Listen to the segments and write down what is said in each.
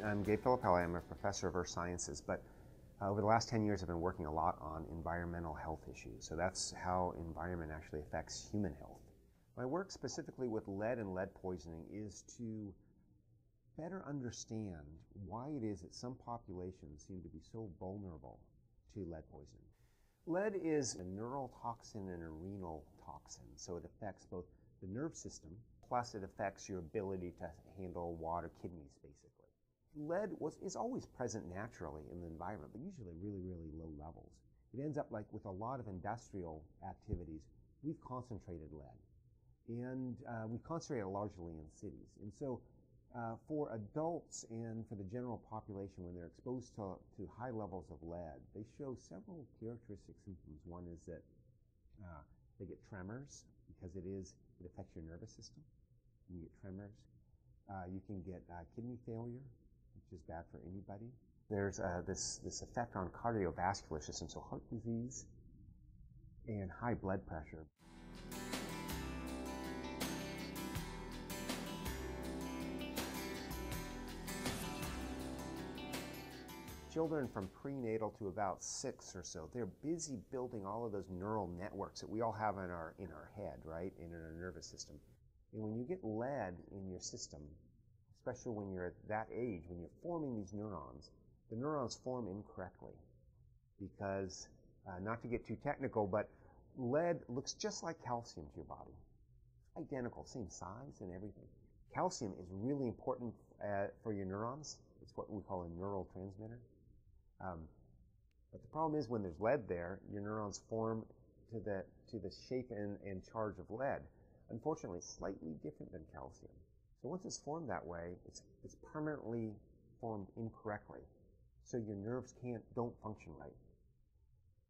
I'm Gabe Filippelli. I'm a professor of earth sciences, but over the last 10 years I've been working a lot on environmental health issues. So that's how environment actually affects human health. My work specifically with lead and lead poisoning is to better understand why it is that some populations seem to be so vulnerable to lead poisoning. Lead is a neural toxin and a renal toxin, so it affects both the nerve system, plus it affects your ability to handle water, kidneys basically. Lead is always present naturally in the environment, but usually really, really low levels. It ends up like with a lot of industrial activities, we've concentrated lead. And we concentrate it largely in cities. And so for adults and for the general population, when they're exposed to high levels of lead, they show several characteristic symptoms. One is that they get tremors because it affects your nervous system. You get tremors. You can get kidney failure, which is bad for anybody. There's this effect on cardiovascular system, so heart disease and high blood pressure. Children from prenatal to about 6 or so, they're busy building all of those neural networks that we all have in our head, right, in our nervous system. And when you get lead in your system, especially when you're at that age, when you're forming these neurons, the neurons form incorrectly. Because, not to get too technical, but lead looks just like calcium to your body. Identical, same size and everything. Calcium is really important for your neurons. It's what we call a neurotransmitter. But the problem is when there's lead there, your neurons form to the shape and charge of lead. Unfortunately, it's slightly different than calcium. So once it's formed that way, it's permanently formed incorrectly. So your nerves don't function right.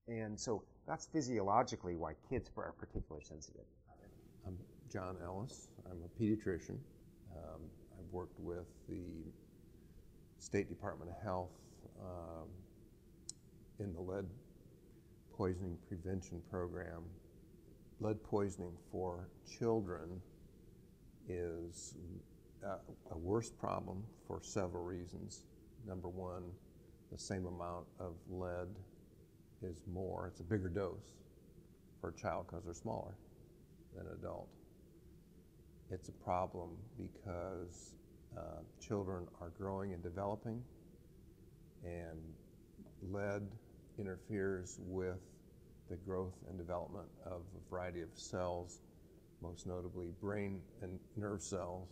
And so that's physiologically why kids are particularly sensitive. I'm John Ellis. I'm a pediatrician. I've worked with the State Department of Health in the lead poisoning prevention program. Lead poisoning for children is a worse problem for several reasons. Number one, the same amount of lead is more, it's a bigger dose for a child because they're smaller than an adult. It's a problem because children are growing and developing, and lead interferes with the growth and development of a variety of cells, most notably brain and nerve cells,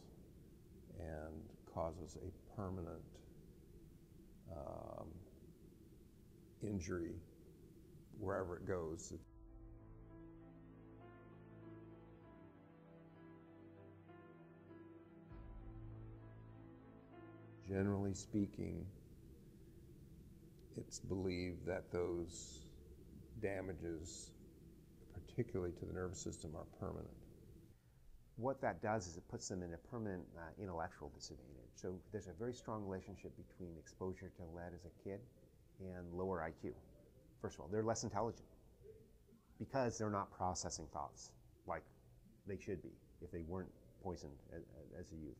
and causes a permanent injury wherever it goes. Generally speaking, it's believed that those damages, particularly to the nervous system, are permanent. What that does is it puts them in a permanent intellectual disadvantage. So there's a very strong relationship between exposure to lead as a kid and lower IQ. First of all, they're less intelligent because they're not processing thoughts like they should be if they weren't poisoned as a youth.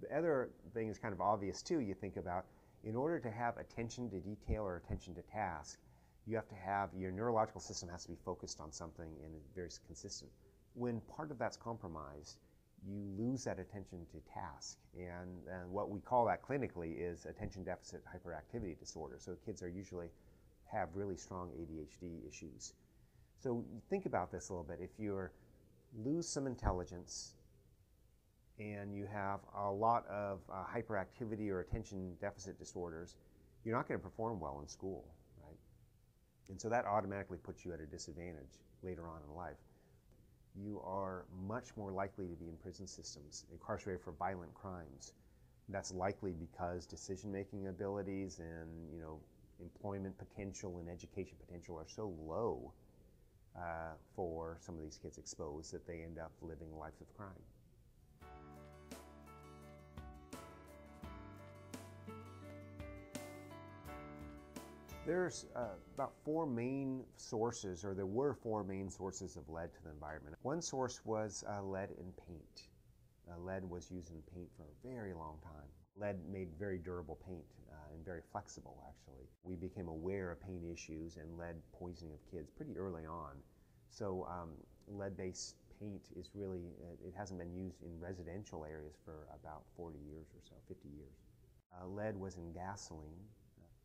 The other thing is kind of obvious too. You think about, in order to have attention to detail or attention to task, you have to have, your neurological system has to be focused on something and very consistent. When part of that's compromised, you lose that attention to task. And what we call that clinically is attention deficit hyperactivity disorder. So kids usually have really strong ADHD issues. So you think about this a little bit. If you lose some intelligence and you have a lot of hyperactivity or attention deficit disorders, you're not going to perform well in school, right? And so that automatically puts you at a disadvantage later on in life. You are much more likely to be in prison systems, incarcerated for violent crimes. That's likely because decision-making abilities and employment potential and education potential are so low for some of these kids exposed that they end up living lives of crime. There's about 4 main sources, or there were 4 main sources of lead to the environment. One source was lead in paint. Lead was used in paint for a very long time. Lead made very durable paint and very flexible, actually. We became aware of paint issues and lead poisoning of kids pretty early on. So lead-based paint is really, it hasn't been used in residential areas for about 40 years or so, 50 years. Lead was in gasoline.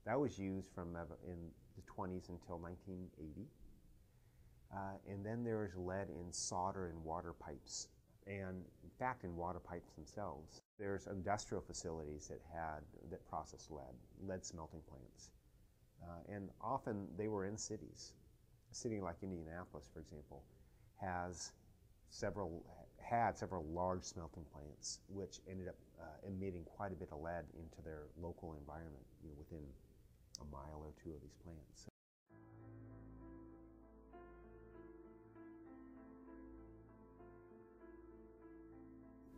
That was used from in the 20s until 1980. And then there was lead in solder and water pipes. And in fact, in water pipes themselves, there's industrial facilities that process lead smelting plants. And often they were in cities. A city like Indianapolis, for example, had several large smelting plants, which ended up emitting quite a bit of lead into their local environment, within a mile or two of these plants.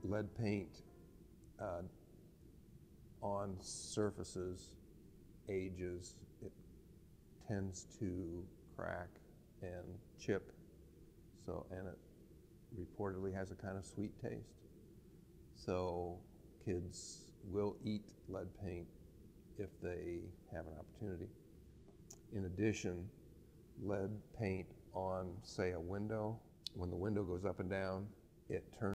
Lead paint on surfaces ages. It tends to crack and chip, and it reportedly has a kind of sweet taste. So kids will eat lead paint if they have an opportunity. In addition, lead paint on, say, a window, when the window goes up and down, it turns